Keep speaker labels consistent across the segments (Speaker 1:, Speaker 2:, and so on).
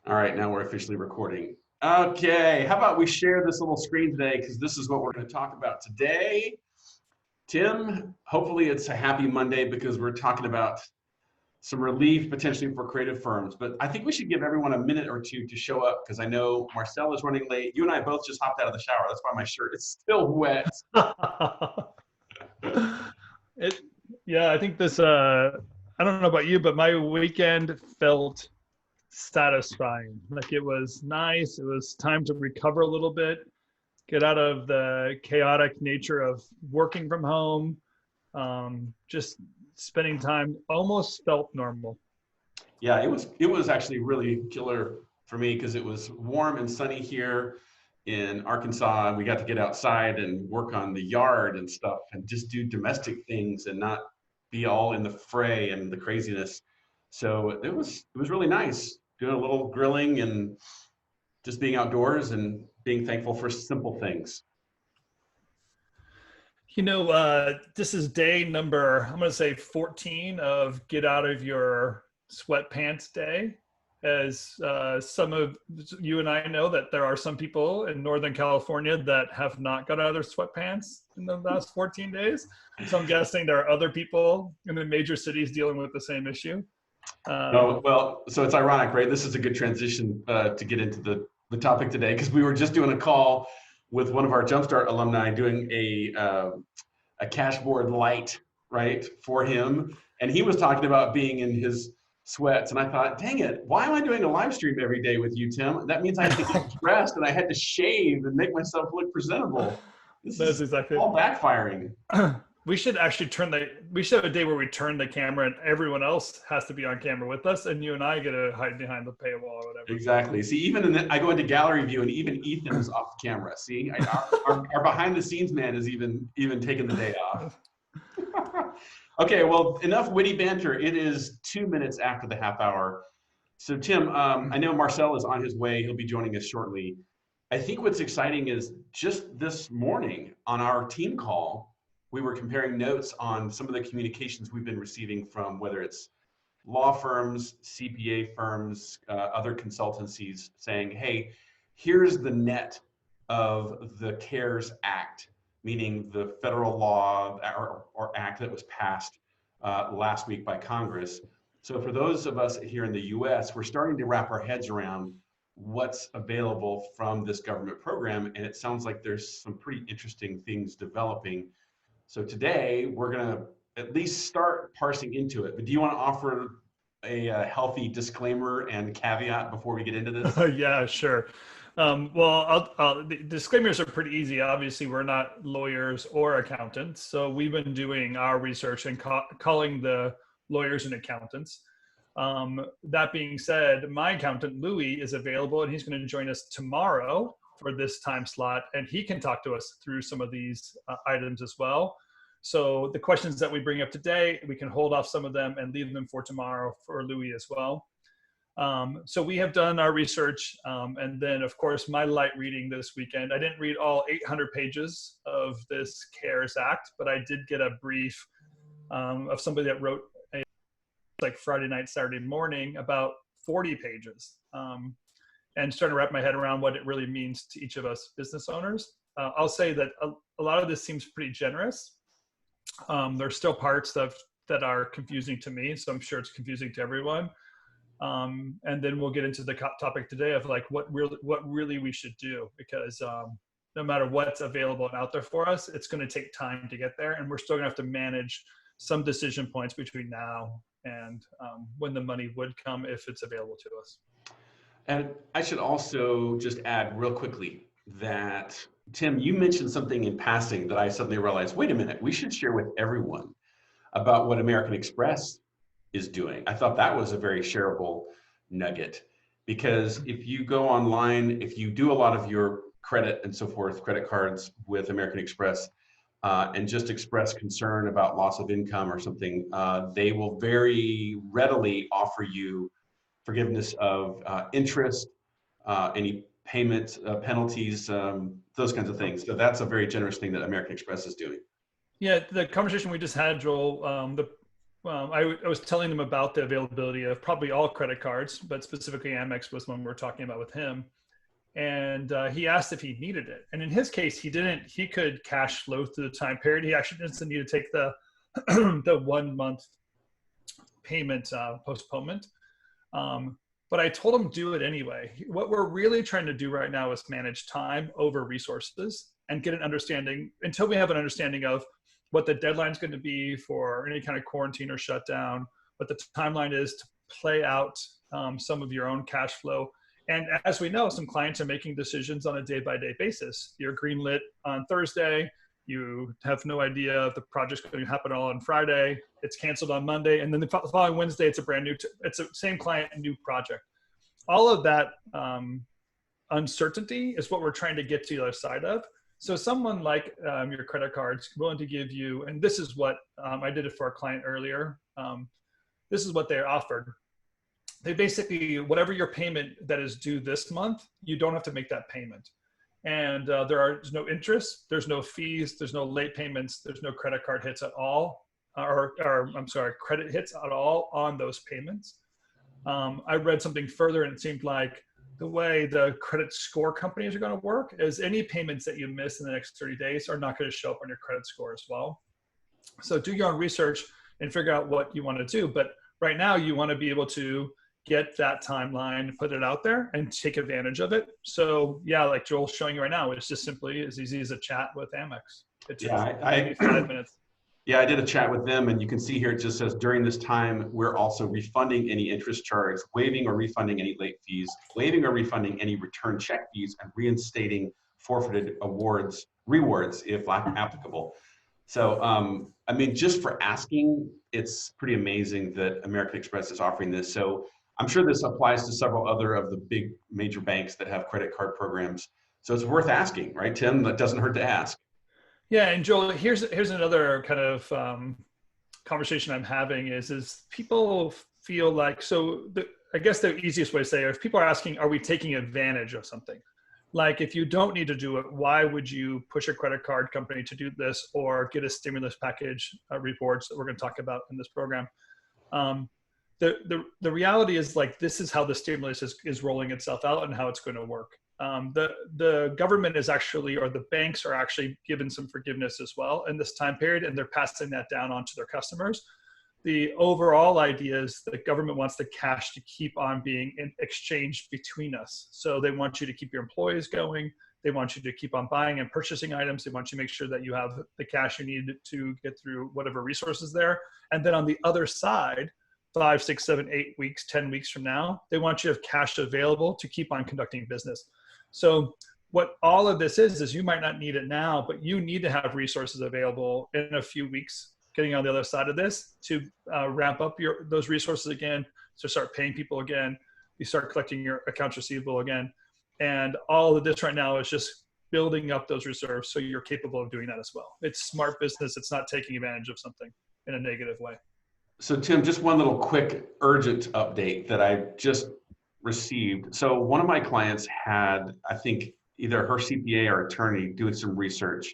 Speaker 1: All right, now we're officially recording. Okay, how about we share this little screen today because this is what we're going to talk about today. Tim, hopefully it's a happy Monday because we're talking about some relief potentially for creative firms. But I think we should give everyone a minute or two to show up because I know Marcel is running late. You and I both just hopped out of the shower. That's why my shirt is still wet.
Speaker 2: it, yeah, I think this, I don't know about you, but my weekend felt satisfying. Like it was nice. It was time to recover a little bit, get out of the chaotic nature of working from home. Just spending time almost felt normal.
Speaker 1: Yeah, it was actually really killer for me because it was warm and sunny here in Arkansas. We got to get outside and work on the yard and stuff and just do domestic things and not be all in the fray and the craziness. So it was really nice doing a little grilling and just being outdoors and being thankful for simple things.
Speaker 2: This is day number, I'm going to say 14 of get out of your sweatpants day. As some of you and I know that there are some people in Northern California that have not got out of their sweatpants in the last 14 days. So I'm guessing there are other people in the major cities dealing with the same issue.
Speaker 1: Oh, well, so it's ironic, right? This is a good transition to get into the topic today because we were just doing a call with one of our Jumpstart alumni doing a cashboard light, right, for him. And he was talking about being in his sweats. And I thought, dang it, why am I doing a live stream every day with you, Tim? That means I have to get dressed and I had to shave and make myself look presentable. This
Speaker 2: That's
Speaker 1: is
Speaker 2: exactly
Speaker 1: all backfiring.
Speaker 2: We should actually we should have a day where we turn the camera and everyone else has to be on camera with us and you and I get to hide behind the paywall or whatever.
Speaker 1: Exactly. See, even I go into gallery view and even Ethan is off camera. See, our behind the scenes man is even taking the day off. Okay, well, enough witty banter. It is 2 minutes after the half hour. So Tim, I know Marcel is on his way. He'll be joining us shortly. I think what's exciting is just this morning on our team call, we were comparing notes on some of the communications we've been receiving from whether it's law firms, CPA firms, other consultancies saying, hey, here's the net of the C.A.R.E.S Act, meaning the federal law or act that was passed last week by Congress. So for those of us here in the US, we're starting to wrap our heads around what's available from this government program. And it sounds like there's some pretty interesting things developing. So today we're gonna at least start parsing into it. But do you want to offer a healthy disclaimer and caveat before we get into this?
Speaker 2: Yeah, sure. Well, the disclaimers are pretty easy. Obviously, we're not lawyers or accountants. So we've been doing our research and calling the lawyers and accountants. That being said, my accountant, Louis, is available and he's going to join us tomorrow for this time slot. And he can talk to us through some of these items as well. So the questions that we bring up today, we can hold off some of them and leave them for tomorrow for Louis as well. So we have done our research, and then of course my light reading this weekend. I didn't read all 800 pages of this C.A.R.E.S Act, but I did get a brief of somebody that wrote like Friday night, Saturday morning, about 40 pages, and starting to wrap my head around what it really means to each of us business owners. I'll say that a lot of this seems pretty generous. There's still parts that are confusing to me, so I'm sure it's confusing to everyone. And then we'll get into the topic today of like what really we should do, because no matter what's available and out there for us, it's going to take time to get there, and we're still going to have to manage some decision points between now and when the money would come if it's available to us.
Speaker 1: And I should also just add real quickly that, Tim, you mentioned something in passing that I suddenly realized, wait a minute, we should share with everyone about what American Express is doing. I thought that was a very shareable nugget, because if you go online, if you do a lot of your credit and so forth, credit cards with American Express, and just express concern about loss of income or something, they will very readily offer you forgiveness of interest, any payment penalties, those kinds of things. So that's a very generous thing that American Express is doing.
Speaker 2: Yeah, the conversation we just had, Joel, I was telling them about the availability of probably all credit cards, but specifically Amex was one we're talking about with him. And he asked if he needed it. And in his case, he didn't. He could cash flow through the time period. He actually doesn't need to take the the 1 month payment postponement. But I told him do it anyway. What we're really trying to do right now is manage time over resources and get an understanding until we have an understanding of what the deadline is going to be for any kind of quarantine or shutdown, what the timeline is to play out some of your own cash flow. And as we know, some clients are making decisions on a day-by-day basis. You're greenlit on Thursday. You have no idea if the project's going to happen all on Friday. It's canceled on Monday. And then the following Wednesday, it's a brand new, it's the same client, new project. All of that uncertainty is what we're trying to get to the other side of. So someone like your credit cards willing to give you, and this is what I did it for a client earlier. This is what they offered. They basically, whatever your payment that is due this month, you don't have to make that payment. And there's no interest, there's no fees, there's no late payments, there's no credit card hits at all, or I'm sorry, credit hits at all on those payments. I read something further and it seemed like the way the credit score companies are going to work is any payments that you miss in the next 30 days are not going to show up on your credit score as well. So do your own research and figure out what you want to do. But right now you want to be able to get that timeline, put it out there and take advantage of it. So yeah, like Joel's showing you right now, it's just simply as easy as a chat with Amex. It's maybe 5 minutes.
Speaker 1: Yeah, I did a chat with them and you can see here, it just says during this time, we're also refunding any interest charge, waiving or refunding any late fees, waiving or refunding any return check fees, and reinstating forfeited rewards if applicable. So, I mean, just for asking, it's pretty amazing that American Express is offering this. So I'm sure this applies to several other of the big major banks that have credit card programs. So it's worth asking, right, Tim? That doesn't hurt to ask.
Speaker 2: Yeah, and Joel, here's another kind of conversation I'm having is people feel like, I guess the easiest way to say it, if people are asking, are we taking advantage of something? Like if you don't need to do it, why would you push a credit card company to do this or get a stimulus package rewards that we're going to talk about in this program? The reality is like, this is how the stimulus is rolling itself out and how it's going to work. The government is actually, or the banks are actually given some forgiveness as well in this time period, and they're passing that down onto their customers. The overall idea is the government wants the cash to keep on being exchanged between us. So they want you to keep your employees going. They want you to keep on buying and purchasing items. They want you to make sure that you have the cash you need to get through whatever resources there. And then on the other side, 5, 6, 7, 8 weeks, 10 weeks from now, they want you to have cash available to keep on conducting business. So what all of this is you might not need it now, but you need to have resources available in a few weeks getting on the other side of this to ramp up those resources again, to start paying people again, you start collecting your accounts receivable again. And all of this right now is just building up those reserves so you're capable of doing that as well. It's smart business. It's not taking advantage of something in a negative way.
Speaker 1: So Tim, just one little quick urgent update that I just received. So one of my clients had, I think, either her CPA or attorney doing some research.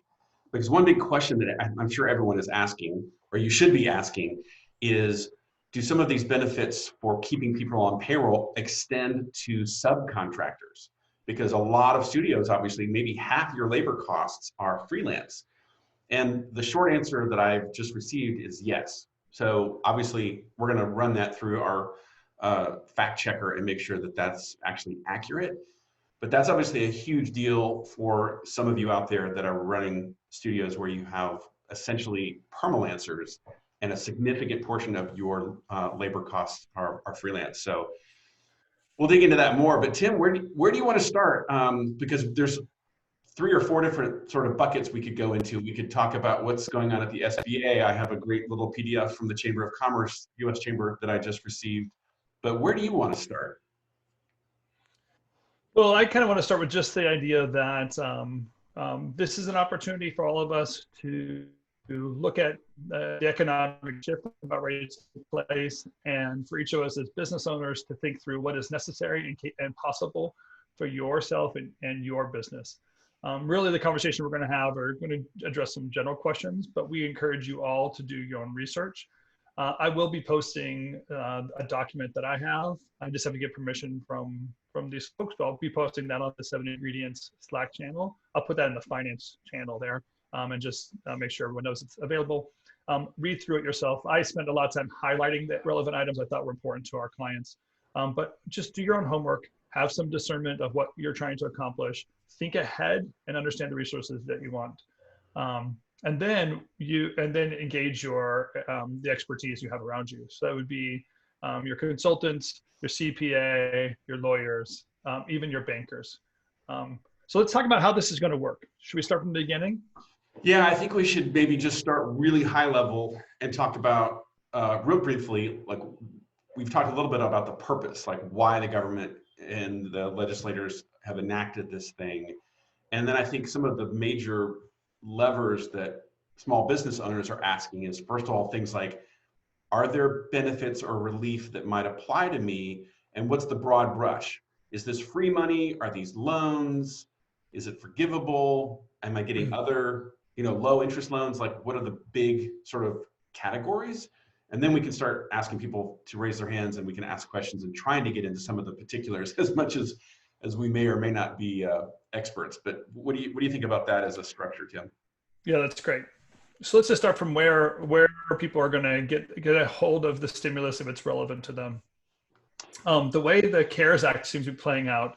Speaker 1: Because one big question that I'm sure everyone is asking, or you should be asking, is do some of these benefits for keeping people on payroll extend to subcontractors? Because a lot of studios, obviously, maybe half your labor costs are freelance. And the short answer that I've just received is yes. So obviously, we're going to run that through our fact checker and make sure that that's actually accurate. But that's obviously a huge deal for some of you out there that are running studios where you have essentially permalancers and a significant portion of your labor costs are freelance. So we'll dig into that more. But Tim, where do you want to start? Because there's 3 or 4 different sort of buckets we could go into. We could talk about what's going on at the SBA. I have a great little PDF from the Chamber of Commerce, U.S. Chamber, that I just received. But where do you want to start?
Speaker 2: Well, I kind of want to start with just the idea that this is an opportunity for all of us to look at the economic shift about ready to take place, and for each of us as business owners to think through what is necessary and possible for yourself and your business. Really, the conversation we're going to have are going to address some general questions, but we encourage you all to do your own research. I will be posting a document that I have. I just have to get permission from these folks, but I'll be posting that on the 7 Ingredients Slack channel. I'll put that in the finance channel there, and just make sure everyone knows it's available. Read through it yourself. I spent a lot of time highlighting the relevant items I thought were important to our clients. But just do your own homework, have some discernment of what you're trying to accomplish, think ahead and understand the resources that you want. And then engage your the expertise you have around you. So that would be your consultants, your CPA, your lawyers, even your bankers. So let's talk about how this is going to work. Should we start from the beginning?
Speaker 1: Yeah, I think we should maybe just start really high level and talk about real briefly, like we've talked a little bit about the purpose, like why the government and the legislators have enacted this thing. And then I think some of the major levers that small business owners are asking is, first of all, things like, are there benefits or relief that might apply to me? And what's the broad brush? Is this free money? Are these loans? Is it forgivable? Am I getting other, low interest loans? Like, what are the big sort of categories? And then we can start asking people to raise their hands, and we can ask questions and trying to get into some of the particulars as much as we may or may not be experts. But what do you think about that as a structure, Tim?
Speaker 2: Yeah, that's great. So let's just start from where people are going to get a hold of the stimulus if it's relevant to them. The way the C.A.R.E.S Act seems to be playing out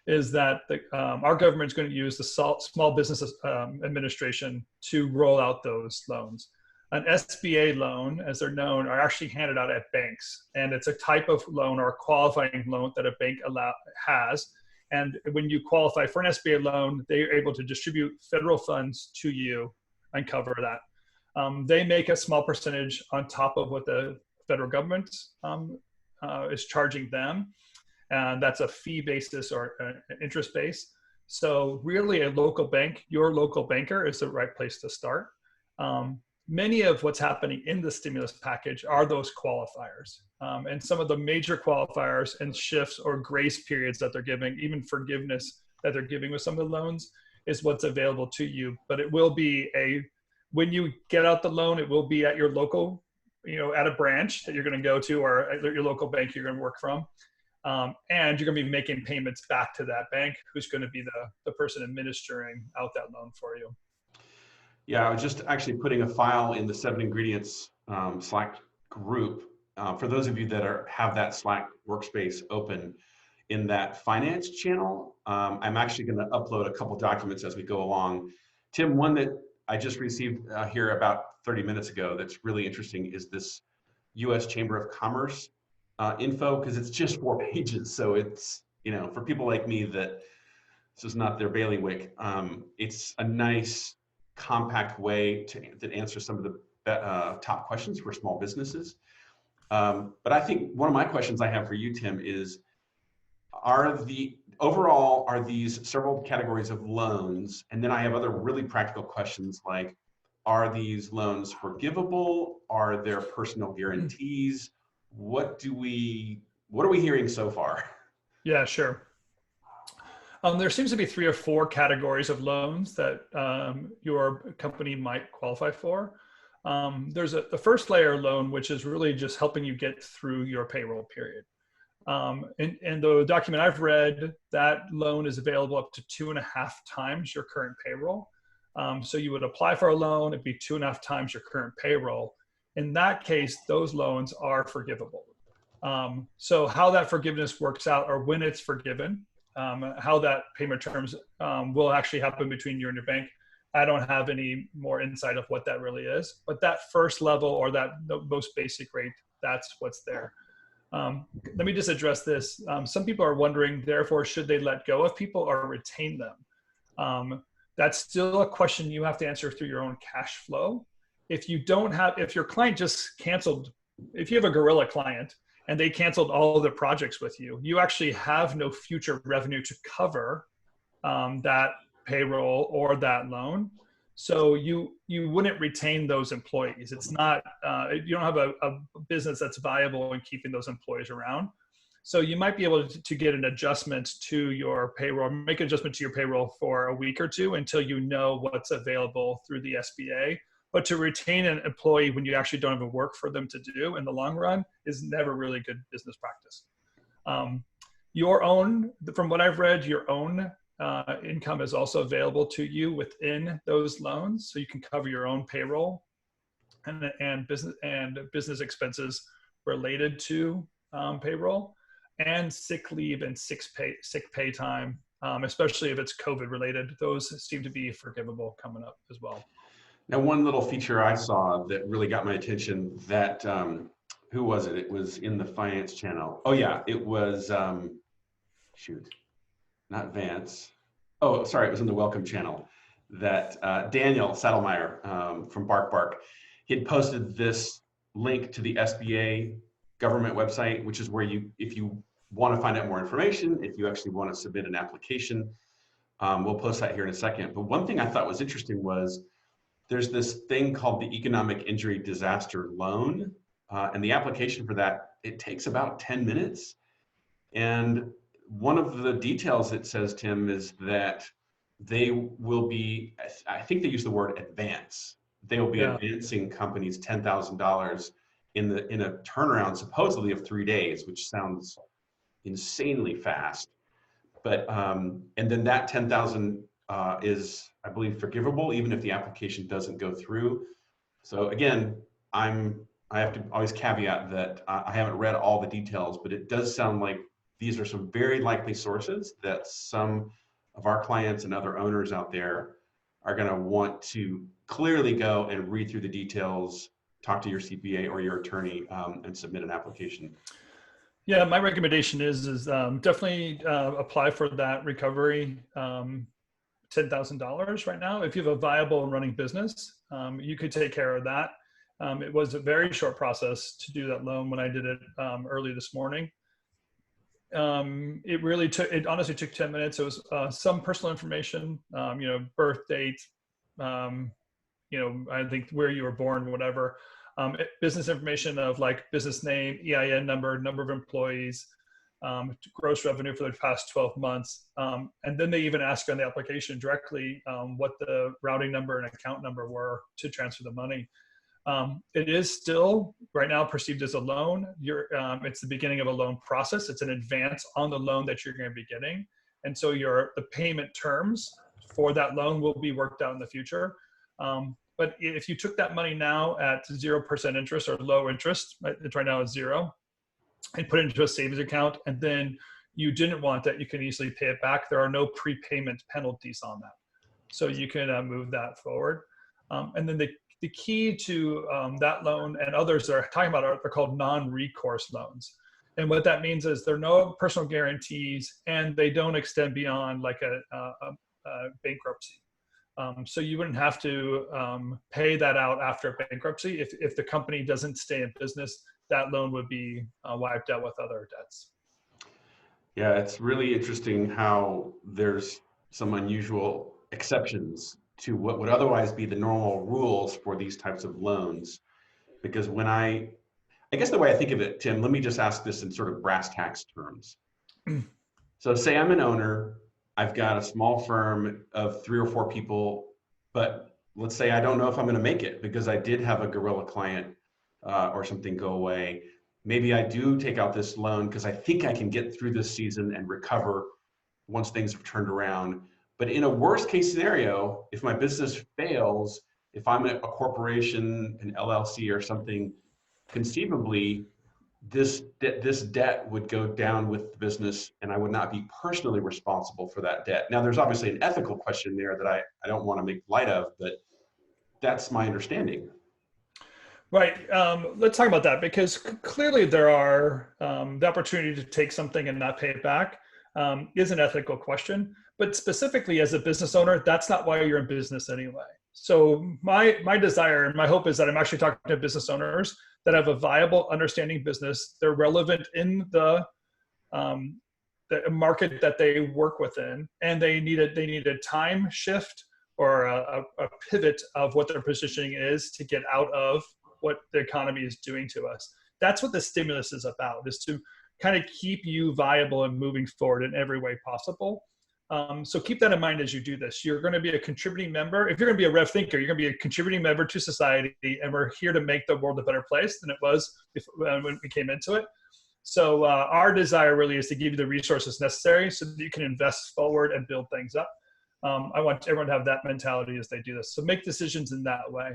Speaker 2: is that our government is going to use the Small Business Administration to roll out those loans. An SBA loan, as they're known, are actually handed out at banks, and it's a type of loan or a qualifying loan that a bank has. And when you qualify for an SBA loan, they are able to distribute federal funds to you and cover that. They make a small percentage on top of what the federal government is charging them. And that's a fee basis or interest base. So really a local bank, your local banker is the right place to start. Many of what's happening in the stimulus package are those qualifiers. And some of the major qualifiers and shifts or grace periods that they're giving, even forgiveness that they're giving with some of the loans, is what's available to you. But it will be when you get out the loan, it will be at your local, at a branch that you're going to go to, or at your local bank you're going to work from. And you're going to be making payments back to that bank, who's going to be the person administering out that loan for you.
Speaker 1: Yeah, I was just actually putting a file in the 7 Ingredients Slack group. For those of you that have that Slack workspace open, in that finance channel, I'm actually going to upload a couple documents as we go along. Tim, one that I just received here about 30 minutes ago that's really interesting is this U.S. Chamber of Commerce info, because it's just 4 pages. So it's, for people like me that this is not their bailiwick, it's a nice compact way to answer some of the top questions for small businesses. But I think one of my questions I have for you, Tim, is, are these several categories of loans? And then I have other really practical questions like, are these loans forgivable? Are there personal guarantees? What are we hearing so far?
Speaker 2: Yeah, sure. There seems to be 3 or 4 categories of loans that your company might qualify for. There's the first layer loan, which is really just helping you get through your payroll period. In the document I've read, that loan is available up to 2.5 times your current payroll. So you would apply for a loan, it'd be 2.5 times your current payroll. In that case, those loans are forgivable. So how that forgiveness works out, or when it's forgiven, how that payment terms will actually happen between you and your bank, I don't have any more insight of what that really is. But that first level, or the most basic rate, that's what's there. Let me just address this. Some people are wondering, therefore, should they let go of people or retain them? That's still a question you have to answer through your own cash flow. If your client just canceled, if you have a gorilla client and they canceled all of the projects with you, you actually have no future revenue to cover that payroll or that loan. So you wouldn't retain those employees. It's not, you don't have a business that's viable in keeping those employees around. So you might be able to get an adjustment to your payroll, make an adjustment to your payroll for a week or two until you know what's available through the SBA. but to retain an employee when you actually don't have a work for them to do in the long run is never really good business practice. Your own, from what I've read, your own income is also available to you within those loans, so you can cover your own payroll and business expenses related to payroll, and sick leave and sick pay time, especially if it's COVID related. Those seem to be forgivable coming up as well.
Speaker 1: Now, one little feature I saw that really got my attention, that who was it? It was in the finance channel. Oh yeah, it was shoot, not Vance. Oh, sorry, it was in the welcome channel. That Daniel Saddlemeyer from Bark. He had posted this link to the SBA government website, which is where you, if you want to find out more information, if you actually want to submit an application, we'll post that here in a second. But one thing I thought was interesting was there's this thing called the Economic Injury Disaster Loan, and the application for that, it takes about 10 minutes. And one of the details it says, Tim, is that they will be, I think they use the word advance. They will be advancing companies $10,000 in a turnaround supposedly of 3 days, which sounds insanely fast. But and then that 10,000 is, I believe, forgivable even if the application doesn't go through. So again, I have to always caveat that I haven't read all the details, but it does sound like these are some very likely sources that some of our clients and other owners out there are going to want to clearly go and read through the details, talk to your CPA or your attorney, and submit an application.
Speaker 2: Yeah, my recommendation is definitely apply for that recovery $10,000 right now. If you have a viable and running business, you could take care of that. It was a very short process to do that loan when I did it early this morning. It honestly took 10 minutes. It was some personal information, birth date, I think where you were born, whatever. Business information of like business name, EIN number of employees, gross revenue for the past 12 months. And then they even ask you on the application directly what the routing number and account number were to transfer the money. It is still right now perceived as a loan. It's the beginning of a loan process. It's an advance on the loan that you're going to be getting. And so the payment terms for that loan will be worked out in the future. But if you took that money now at 0% interest or low interest, right now it's 0, and put it into a savings account, and then you didn't want that, you can easily pay it back. There are no prepayment penalties on that. So you can move that forward. And then the key to that loan and others that are talking about are called non-recourse loans. And what that means is there are no personal guarantees, and they don't extend beyond like a bankruptcy. So you wouldn't have to pay that out after bankruptcy. If the company doesn't stay in business, that loan would be wiped out with other debts.
Speaker 1: Yeah, it's really interesting how there's some unusual exceptions to what would otherwise be the normal rules for these types of loans. Because when I guess the way I think of it, Tim, let me just ask this in sort of brass tacks terms. So say I'm an owner, I've got a small firm of 3 or 4 people, but let's say I don't know if I'm going to make it because I did have a gorilla client or something go away. Maybe I do take out this loan because I think I can get through this season and recover once things have turned around. But in a worst case scenario, if my business fails, if I'm a corporation, an LLC or something, conceivably, this debt would go down with the business and I would not be personally responsible for that debt. Now, there's obviously an ethical question there that I don't want to make light of, but that's my understanding.
Speaker 2: Right. Let's talk about that, because clearly there are the opportunity to take something and not pay it back is an ethical question. But specifically as a business owner, that's not why you're in business anyway. So my desire and my hope is that I'm actually talking to business owners that have a viable, understanding business. They're relevant in the market that they work within, and they need a time shift or a pivot of what their positioning is to get out of what the economy is doing to us. That's what the stimulus is about, is to kind of keep you viable and moving forward in every way possible. So keep that in mind as you do this. You're going to be a contributing member. If you're going to be a Rev Thinker, you're going to be a contributing member to society, and we're here to make the world a better place than it was before, when we came into it. So our desire really is to give you the resources necessary so that you can invest forward and build things up. I want everyone to have that mentality as they do this. So make decisions in that way.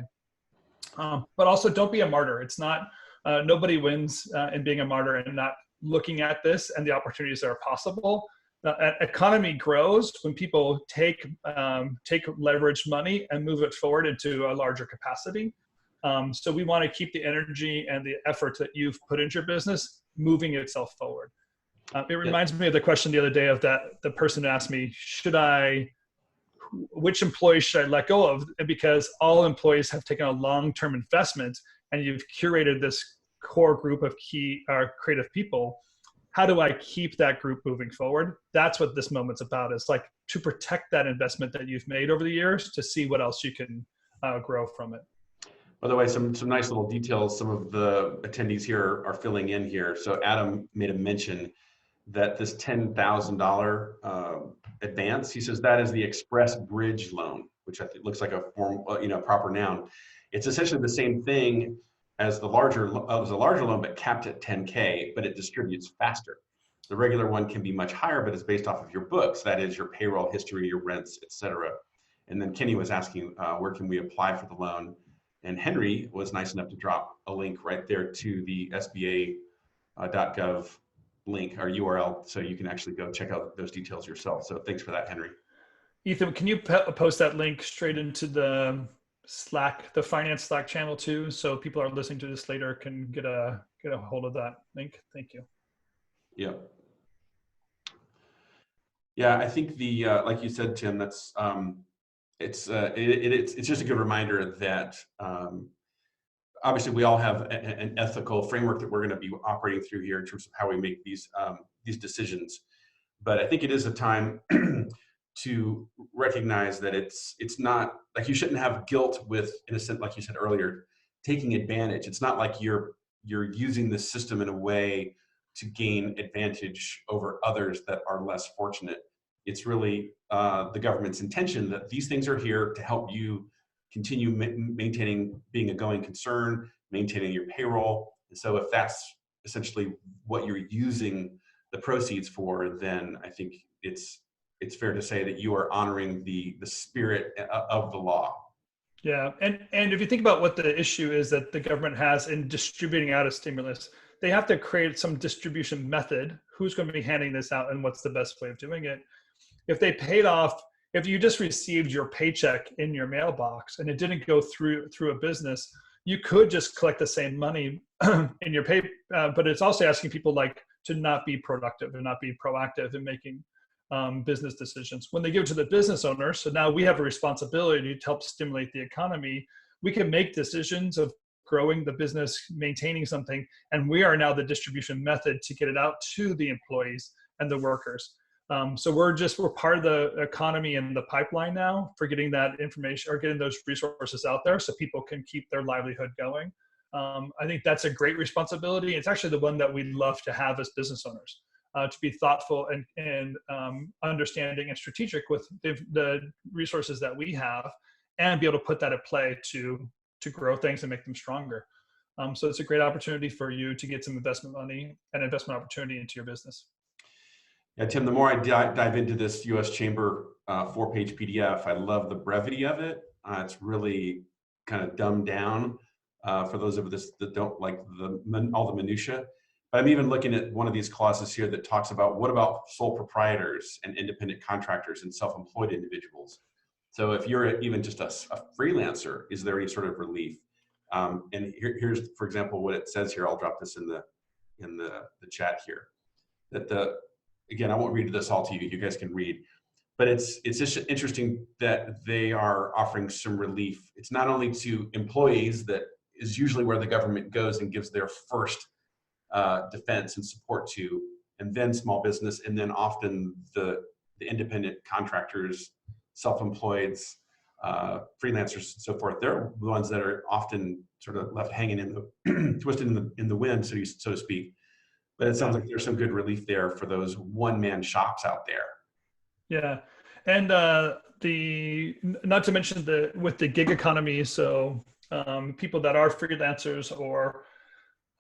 Speaker 2: But also don't be a martyr. It's not, nobody wins in being a martyr and not looking at this and the opportunities that are possible. The economy grows when people take leveraged money and move it forward into a larger capacity. So we want to keep the energy and the effort that you've put into your business moving itself forward. It reminds me of the question the other day of the person who asked me, which employees should I let go of? Because all employees have taken a long-term investment and you've curated this core group of key creative people. How do I keep that group moving forward? That's what this moment's about. It's like to protect that investment that you've made over the years to see what else you can grow from it.
Speaker 1: By the way, some nice little details. Some of the attendees here are filling in here. So Adam made a mention that this $10,000 advance, he says that is the Express Bridge loan, which I think looks like a form, proper noun. It's essentially the same thing as the larger loan, but capped at 10K, but it distributes faster. The regular one can be much higher, but it's based off of your books. That is your payroll history, your rents, etc. And then Kenny was asking, where can we apply for the loan? And Henry was nice enough to drop a link right there to the SBA.gov link or URL, so you can actually go check out those details yourself. So thanks for that, Henry.
Speaker 2: Ethan, can you post that link straight into the Slack, the finance Slack channel too, so people are listening to this later can get a hold of that link? Thank you.
Speaker 1: Yeah. Yeah, I think the like you said, Tim, that's it's just a good reminder that obviously we all have an ethical framework that we're going to be operating through here in terms of how we make these decisions. But I think it is a time to recognize that it's not like you shouldn't have guilt with, in a sense, like you said earlier, taking advantage. It's not like you're using the system in a way to gain advantage over others that are less fortunate. It's really the government's intention that these things are here to help you continue maintaining, being a going concern, maintaining your payroll. And so if that's essentially what you're using the proceeds for, then I think it's fair to say that you are honoring the spirit of the law.
Speaker 2: Yeah, and if you think about what the issue is that the government has in distributing out a stimulus, they have to create some distribution method. Who's going to be handing this out and what's the best way of doing it? If they paid off, if you just received your paycheck in your mailbox and it didn't go through a business, you could just collect the same money in your pay, but it's also asking people like to not be productive and not be proactive in making business decisions. When they give it to the business owners, so now we have a responsibility to help stimulate the economy. We can make decisions of growing the business, maintaining something, and we are now the distribution method to get it out to the employees and the workers. So we're part of the economy and the pipeline now for getting that information or getting those resources out there so people can keep their livelihood going. I think that's a great responsibility. It's actually the one that we love to have as business owners, to be thoughtful and understanding and strategic with the resources that we have and be able to put that at play to grow things and make them stronger. So it's a great opportunity for you to get some investment money and investment opportunity into your business.
Speaker 1: Yeah, Tim, the more I dive into this U.S. Chamber 4-page PDF, I love the brevity of it. It's really kind of dumbed down for those of us that don't like all the minutia. But I'm even looking at one of these clauses here that talks about what about sole proprietors and independent contractors and self-employed individuals. So if you're even just a freelancer, is there any sort of relief? And here's, for example, what it says here. I'll drop this in the chat here. Again, I won't read this all to you. You guys can read. But it's just interesting that they are offering some relief. It's not only to employees, that is usually where the government goes and gives their first defense and support to, and then small business, and then often the independent contractors, self-employeds, freelancers, and so forth. They're the ones that are often sort of left hanging in the twisted in the wind, so to speak. But it sounds like there's some good relief there for those one-man shops out there.
Speaker 2: Yeah, and not to mention the with the gig economy, so people that are freelancers or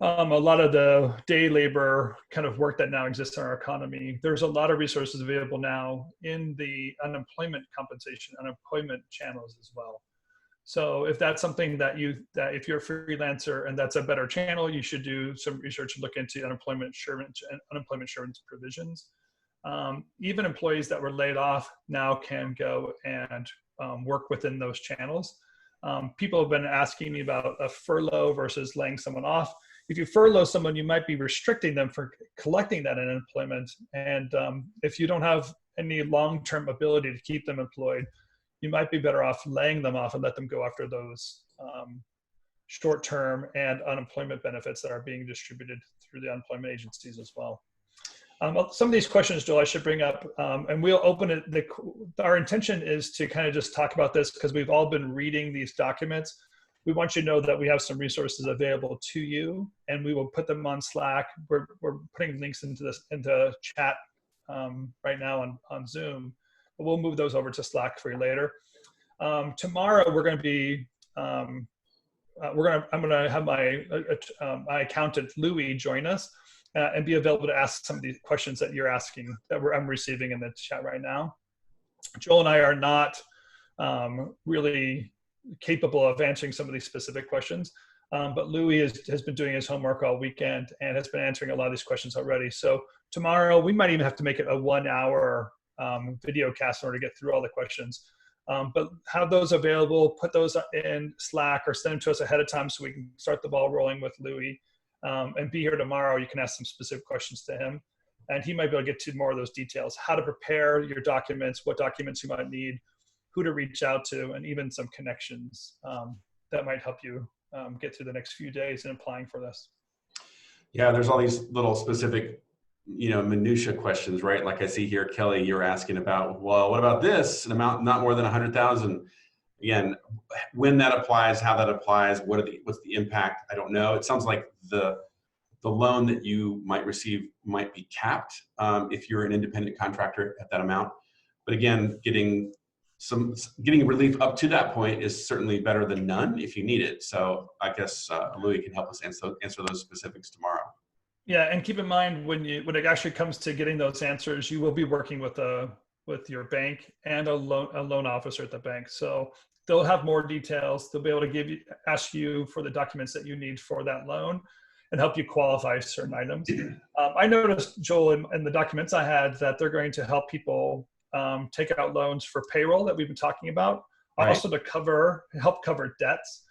Speaker 2: a lot of the day labor kind of work that now exists in our economy. There's a lot of resources available now in the unemployment compensation, unemployment channels as well. So if that's something that if you're a freelancer and that's a better channel, you should do some research and look into unemployment insurance provisions. Even employees that were laid off now can go and work within those channels. People have been asking me about a furlough versus laying someone off. If you furlough someone, you might be restricting them for collecting that unemployment. And if you don't have any long-term ability to keep them employed, you might be better off laying them off and let them go after those short-term and unemployment benefits that are being distributed through the unemployment agencies as well. Some of these questions, Joel, I should bring up, and we'll open it. Our intention is to kind of just talk about this because we've all been reading these documents. We want you to know that we have some resources available to you, and we will put them on Slack. We're putting links into chat right now on Zoom, but we'll move those over to Slack for you later. Tomorrow we're going to be I'm going to have my accountant Louis join us and be available to ask some of these questions that you're asking that I'm receiving in the chat right now. Joel and I are not really capable of answering some of these specific questions, but Louis has been doing his homework all weekend and has been answering a lot of these questions already. So tomorrow we might even have to make it a 1 hour video cast in order to get through all the questions. But have those available, put those in Slack or send them to us ahead of time so we can start the ball rolling with Louis. And be here tomorrow. You can ask some specific questions to him, and he might be able to get to more of those details, how to prepare your documents, what documents you might need, who to reach out to, and even some connections that might help you get through the next few days in applying for this.
Speaker 1: Yeah, there's all these little specific, minutia questions, right? Like I see here, Kelly, you're asking about, well, what about this? An amount not more than 100,000. Again, when that applies, how that applies, what's the impact? I don't know. It sounds like the loan that you might receive might be capped if you're an independent contractor at that amount. But again, getting relief up to that point is certainly better than none if you need it. So I guess Louis can help us answer those specifics tomorrow.
Speaker 2: Yeah, and keep in mind when it actually comes to getting those answers, you will be working with your bank and a loan officer at the bank. So they'll have more details. They'll be able to ask you for the documents that you need for that loan and help you qualify certain items. I noticed, Joel, in the documents I had that they're going to help people take out loans for payroll that we've been talking about,
Speaker 1: Right.
Speaker 2: also to help cover debts.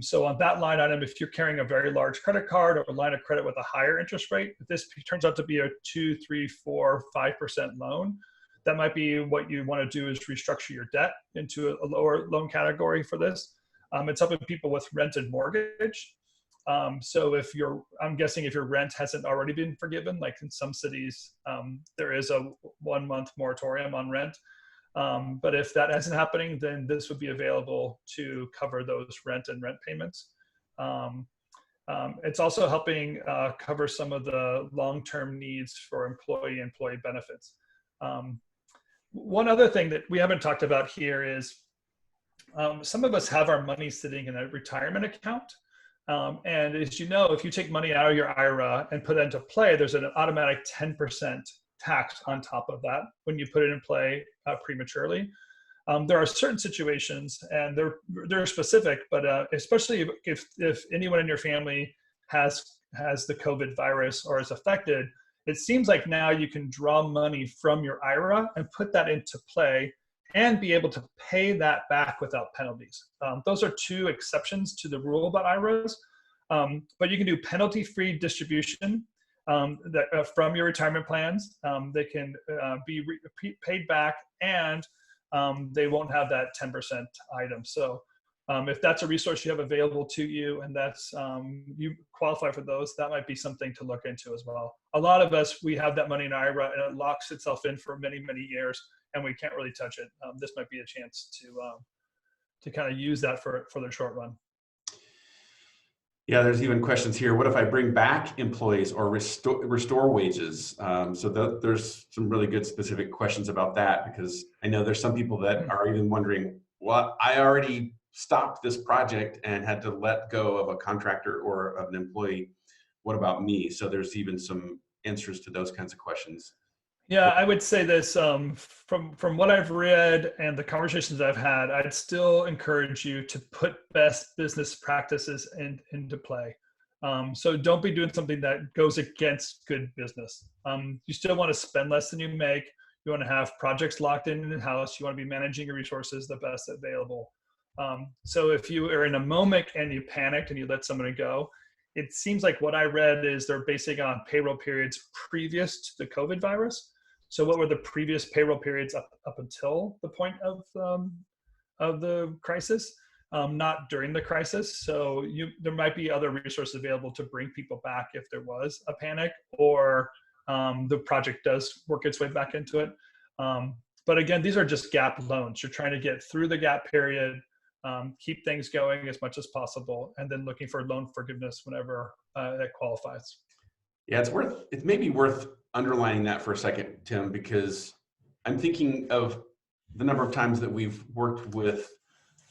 Speaker 2: So on that line item, if you're carrying a very large credit card or a line of credit with a higher interest rate, if this turns out to be a 2, 3, 4, 5% loan, that might be what you want to do is restructure your debt into a lower loan category for this. It's helping people with rent and mortgage. So I'm guessing if your rent hasn't already been forgiven, like in some cities, there is a 1-month moratorium on rent. But if that isn't happening, then this would be available to cover those rent payments. It's also helping cover some of the long-term needs for employee benefits. One other thing that we haven't talked about here is some of us have our money sitting in a retirement account. And as you know, if you take money out of your IRA and put it into play, there's an automatic 10% tax on top of that when you put it in play prematurely. There are certain situations, and they're specific, but especially if anyone in your family has the COVID virus or is affected, it seems like now you can draw money from your IRA and put that into play and be able to pay that back without penalties. Those are two exceptions to the rule about IRAs, but you can do penalty-free distribution from your retirement plans. They can be paid back, and they won't have that 10% item. So if that's a resource you have available to you and that's you qualify for those, that might be something to look into as well. A lot of us, we have that money in IRA and it locks itself in for many, many years and we can't really touch it. This might be a chance to kind of use that for the short run.
Speaker 1: Yeah, there's even questions here. What if I bring back employees or restore wages? There's some really good specific questions about that, because I know there's some people that are even wondering, well, I already stopped this project and had to let go of a contractor or of an employee. What about me? So there's even some answers to those kinds of questions.
Speaker 2: Yeah, I would say this, from what I've read and the conversations I've had, I'd still encourage you to put best business practices into play. So don't be doing something that goes against good business. You still want to spend less than you make. You want to have projects locked in house. You want to be managing your resources the best available. So if you are in a moment and you panicked and you let somebody go, it seems like what I read is they're basing on payroll periods previous to the COVID virus. So what were the previous payroll periods up until the point of the crisis, not during the crisis? So there might be other resources available to bring people back if there was a panic, or the project does work its way back into it. But again, these are just gap loans. You're trying to get through the gap period, keep things going as much as possible, and then looking for loan forgiveness whenever that qualifies.
Speaker 1: Yeah, it's maybe worth underlining that for a second, Tim, because I'm thinking of the number of times that we've worked with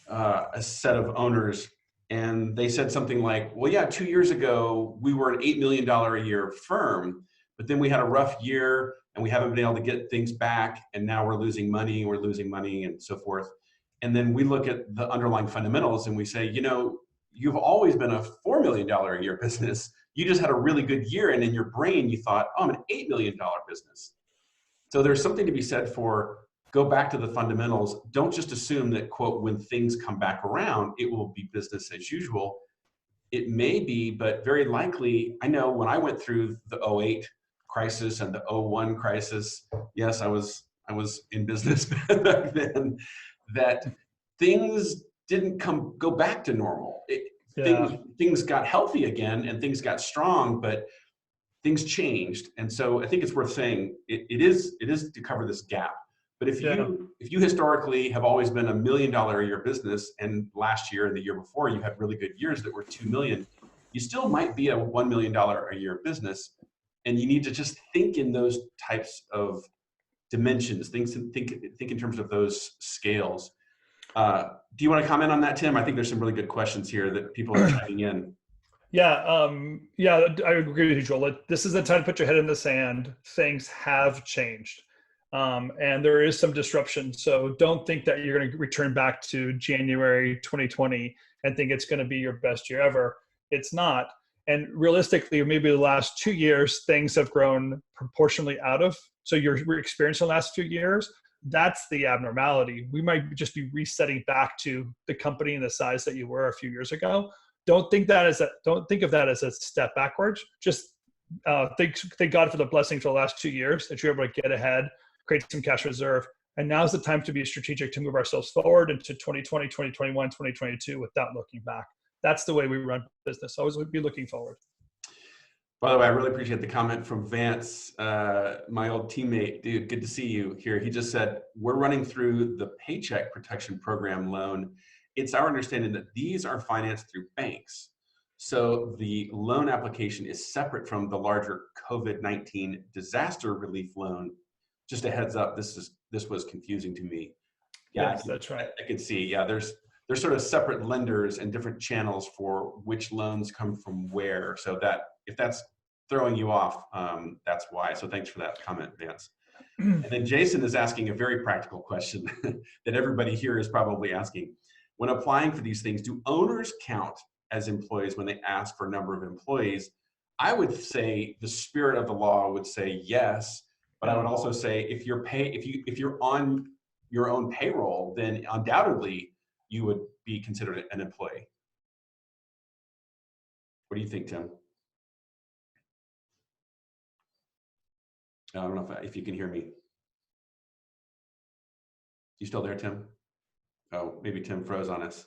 Speaker 1: a set of owners, and they said something like, well, yeah, 2 years ago, we were an $8 million a year firm, but then we had a rough year and we haven't been able to get things back. And now we're losing money, and so forth. And then we look at the underlying fundamentals and we say, you've always been a $4 million a year business. You just had a really good year. And in your brain, you thought, oh, I'm an $8 million business. So there's something to be said for go back to the fundamentals. Don't just assume that, quote, when things come back around, it will be business as usual. It may be, but very likely, I know when I went through the '08 crisis and the '01 crisis, yes, I was in business back then, that things didn't go back to normal.
Speaker 2: Yeah.
Speaker 1: Things got healthy again and things got strong, but things changed. And so I think it's worth saying it is to cover this gap. But if
Speaker 2: Yeah.
Speaker 1: you historically have always been $1 million a year business, and last year and the year before you had really good years that were 2 million, you still might be a $1 million a year business. And you need to just think in those types of dimensions, think in terms of those scales. Do you want to comment on that, Tim? I think there's some really good questions here that people are chiming in.
Speaker 2: Yeah, I agree with you, Joel. This is the time to put your head in the sand. Things have changed, and there is some disruption. So don't think that you're going to return back to January 2020 and think it's going to be your best year ever. It's not. And realistically, maybe the last 2 years, things have grown proportionally out of. So you're experiencing the last few years. That's the abnormality. We might just be resetting back to the company and the size that you were a few years ago. Don't think of that as a step backwards. Just thank God for the blessing for the last 2 years that you're able to get ahead, create some cash reserve. And now's the time to be strategic, to move ourselves forward into 2020, 2021, 2022 without looking back. That's the way we run business. Always be looking forward.
Speaker 1: By the way, I really appreciate the comment from Vance, my old teammate. Dude, good to see you here. He just said, we're running through the Paycheck Protection Program loan. It's our understanding that these are financed through banks. So the loan application is separate from the larger COVID-19 disaster relief loan. Just a heads up, this was confusing to me. Yeah,
Speaker 2: yes, that's right.
Speaker 1: I could see. Yeah, there's sort of separate lenders and different channels for which loans come from where. So that if that's throwing you off, that's why. So thanks for that comment, Vance. And then Jason is asking a very practical question that everybody here is probably asking. When applying for these things, do owners count as employees when they ask for a number of employees? I would say the spirit of the law would say yes, but I would also say if you're on your own payroll, then undoubtedly you would be considered an employee. What do you think, Tim? I don't know if you can hear me. You still there, Tim? Oh, maybe Tim froze on us.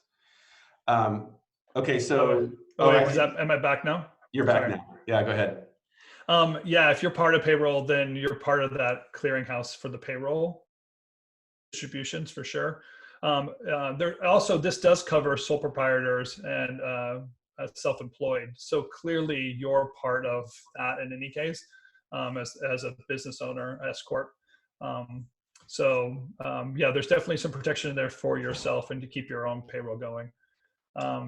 Speaker 1: Okay, so
Speaker 2: am I back now?
Speaker 1: You're back now. Yeah, go ahead.
Speaker 2: Yeah, if you're part of payroll, then you're part of that clearinghouse for the payroll distributions for sure. There also, this does cover sole proprietors and self-employed. So clearly you're part of that in any case, as a business owner, S Corp. Yeah, there's definitely some protection in there for yourself and to keep your own payroll going. Yeah,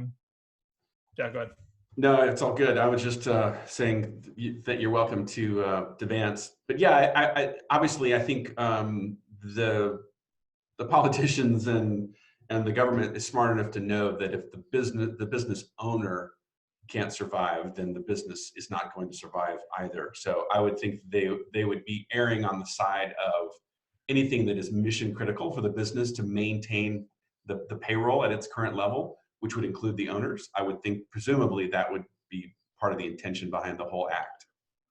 Speaker 2: go ahead.
Speaker 1: No, it's all good. I was just saying that you're welcome to Vance. But yeah, obviously I think the politicians and the government is smart enough to know that if the business owner can't survive, then the business is not going to survive either. So I would think they would be erring on the side of anything that is mission critical for the business to maintain the payroll at its current level, which would include the owners. I would think presumably that would be part of the intention behind the whole act.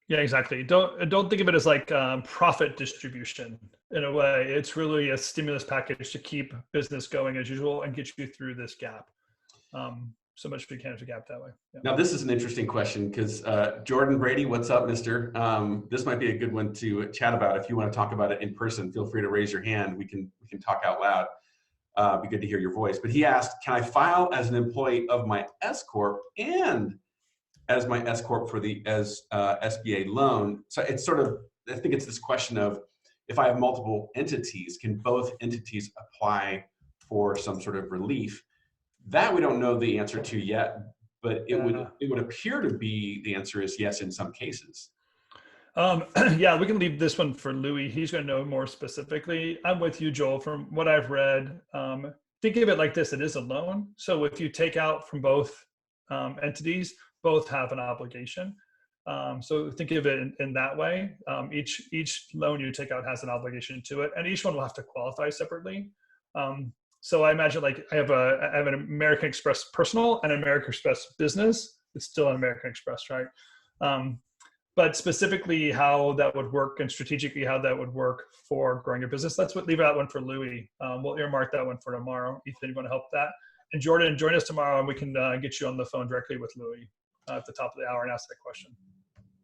Speaker 2: Yeah, exactly. Don't think of it as like profit distribution in a way. It's really a stimulus package to keep business going as usual and get you through this gap. So much we can to gap that way. Yeah.
Speaker 1: Now, this is an interesting question because Jordan Brady, what's up, mister? This might be a good one to chat about. If you want to talk about it in person, feel free to raise your hand. We can talk out loud. Be good to hear your voice. But he asked, can I file as an employee of my S Corp and as my S Corp for the SBA loan? So it's sort of, I think it's this question of, if I have multiple entities, can both entities apply for some sort of relief? That we don't know the answer to yet, but it would appear to be the answer is yes in some cases.
Speaker 2: Yeah, we can leave this one for Louis. He's going to know more specifically. I'm with you, Joel. From what I've read, think of it like this: it is a loan. So if you take out from both entities, both have an obligation. So think of it in that way. Each loan you take out has an obligation to it, and each one will have to qualify separately. So I imagine like I have an American Express personal and an American Express business. It's still an American Express, right? But specifically how that would work and strategically how that would work for growing your business, leave that one for Louis. We'll earmark that one for tomorrow. Ethan, you want to help that? And Jordan, join us tomorrow and we can get you on the phone directly with Louis at the top of the hour and ask that question.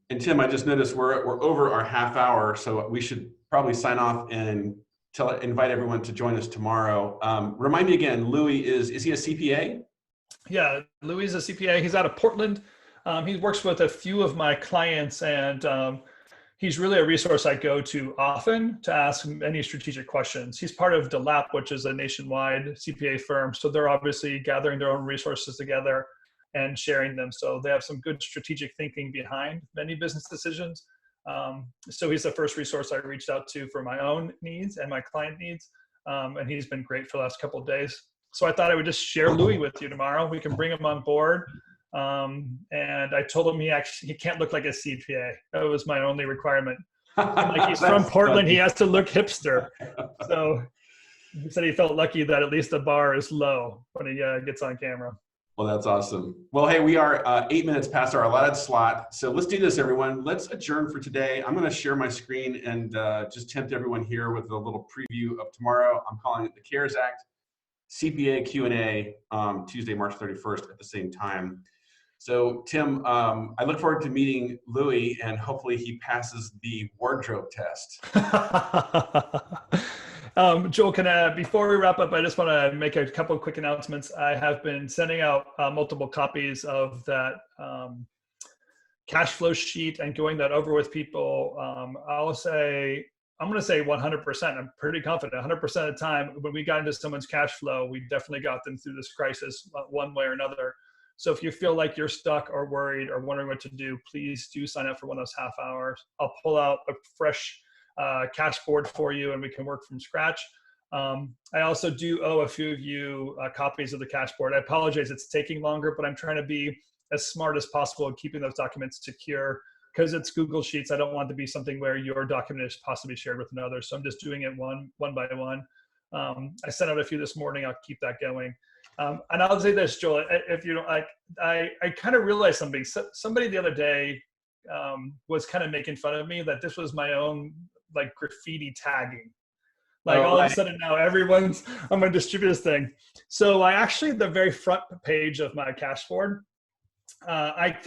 Speaker 1: And Tim, I just noticed we're over our half hour, so we should probably sign off and invite everyone to join us tomorrow. Remind me again, Louis is he a CPA?
Speaker 2: Yeah, Louis is a CPA. He's out of Portland. He works with a few of my clients, and he's really a resource I go to often to ask any strategic questions. He's part of DeLapp, which is a nationwide CPA firm. So they're obviously gathering their own resources together and sharing them. So they have some good strategic thinking behind many business decisions. So he's the first resource I reached out to for my own needs and my client needs. And he's been great for the last couple of days. So I thought I would just share Louis with you tomorrow. We can bring him on board. And I told him he can't look like a CPA. That was my only requirement. Like he's from Portland, funny. He has to look hipster. So he said he felt lucky that at least the bar is low when he gets on camera.
Speaker 1: Well, that's awesome. Well, hey, we are 8 minutes past our allotted slot. So let's do this, everyone. Let's adjourn for today. I'm going to share my screen and just tempt everyone here with a little preview of tomorrow. I'm calling it the C.A.R.E.S Act CPA Q&A Tuesday, March 31st at the same time. So Tim, I look forward to meeting Louis and hopefully he passes the wardrobe test.
Speaker 2: Joel, before we wrap up, I just want to make a couple of quick announcements. I have been sending out multiple copies of that cash flow sheet and going that over with people. I'm going to say 100%. I'm pretty confident 100% of the time when we got into someone's cash flow, we definitely got them through this crisis one way or another. So if you feel like you're stuck or worried or wondering what to do, please do sign up for one of those half hours. I'll pull out a fresh cash board for you and we can work from scratch. I also do owe a few of you copies of the cash board. I apologize, it's taking longer, but I'm trying to be as smart as possible in keeping those documents secure. Because it's Google Sheets, I don't want it to be something where your document is possibly shared with another. So I'm just doing it one by one. I sent out a few this morning. I'll keep that going. And I'll say this, Joel, if you don't like, I kind of realized something. Somebody the other day was kind of making fun of me that this was my own like graffiti tagging. Like all of a sudden now everyone's, I'm going to distribute this thing. So I actually, the very front page of my cash board, I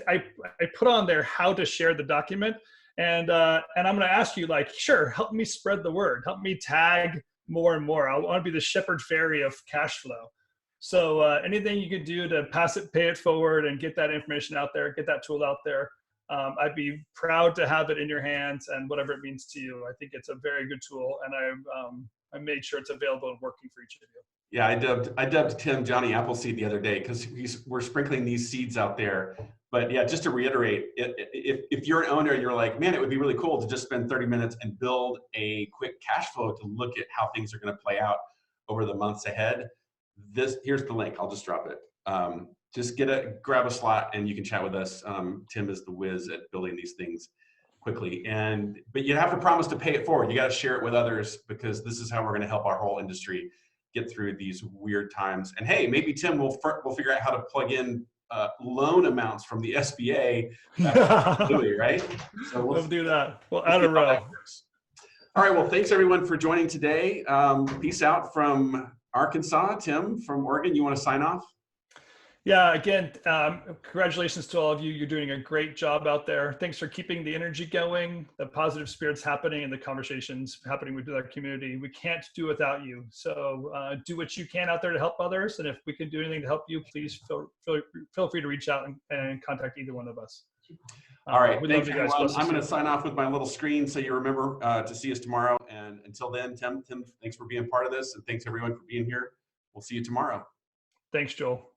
Speaker 2: put on there how to share the document. And I'm going to ask you like, sure, help me spread the word. Help me tag more and more. I want to be the Shepherd Fairy of cash flow. So anything you could do to pay it forward and get that information out there, get that tool out there, I'd be proud to have it in your hands and whatever it means to you. I think it's a very good tool, and I made sure it's available and working for each of you.
Speaker 1: Yeah, I dubbed Tim Johnny Appleseed the other day because we're sprinkling these seeds out there. But yeah, just to reiterate, if you're an owner, you're like, man, it would be really cool to just spend 30 minutes and build a quick cash flow to look at how things are going to play out over the months ahead. Here's the link. I'll just drop it. Just grab a slot and you can chat with us. Tim is the whiz at building these things quickly. But you have to promise to pay it forward. You got to share it with others because this is how we're going to help our whole industry get through these weird times. And hey, maybe Tim will figure out how to plug in loan amounts from the SBA back to Louis, right? So
Speaker 2: we'll do that. We'll add a row.
Speaker 1: All right. Well, thanks everyone for joining today. Peace out from Arkansas. Tim from Oregon, you want to sign off?
Speaker 2: Yeah, again, congratulations to all of you. You're doing a great job out there. Thanks for keeping the energy going, the positive spirits happening, and the conversations happening with our community. We can't do without you. So do what you can out there to help others. And if we can do anything to help you, please feel free to reach out and contact either one of us.
Speaker 1: All right. Thanks, everyone. I'm going to sign off with my little screen so you remember to see us tomorrow. And until then, Tim, thanks for being part of this. And thanks, everyone, for being here. We'll see you tomorrow.
Speaker 2: Thanks, Joel.